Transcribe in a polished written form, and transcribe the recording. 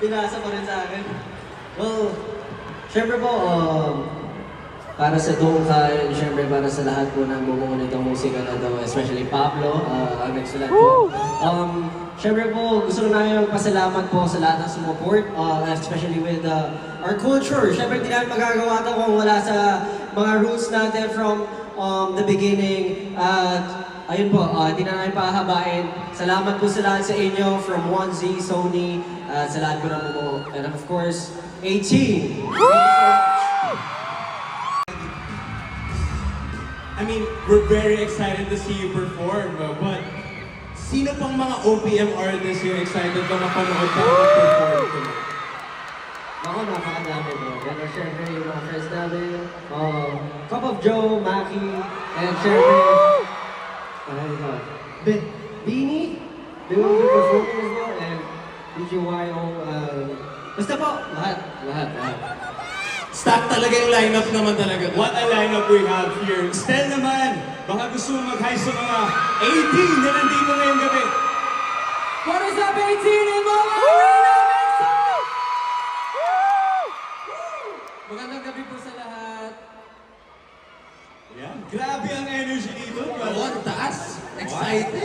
pinasa pa rin sa akin. Well, syempre po, para sa Dongka, and syempre para sa lahat po ng bumuo nitong musika na to, especially Pablo, ang nagsulat po. Syempre po, gusto namin magpasalamat po sa lahat ng sumuport, especially with our culture. Syempre, hindi namin magagawa ito kung wala sa mga roots natin from the beginning. Ayun po, hindi na namin pahabain. Salamat po sa lahat sa inyo, from 1Z, Sony, sa lahat po ng bumuo. And of course, 18. I mean, we're very excited to see you perform, but sino pang mga OPM artists yung excited na mapanood ka mag-perform tonight? Ako, napakadami po. Pero syempre yung mga friends namin, Cup of Joe, Maki, and syempre, Beanie, they will be performing as well, and DJYO, basta po, lahat. Stack talaga yung lineup naman talaga. What a lineup we have here. Stel naman, baka gusto mo mag-hi sa mga 18 na nandito ngayong gabi. What is up, 18 in mga arena, magandang gabi po sa lahat. Yan. Grabe ang energy dito. Oo, taas. Excited.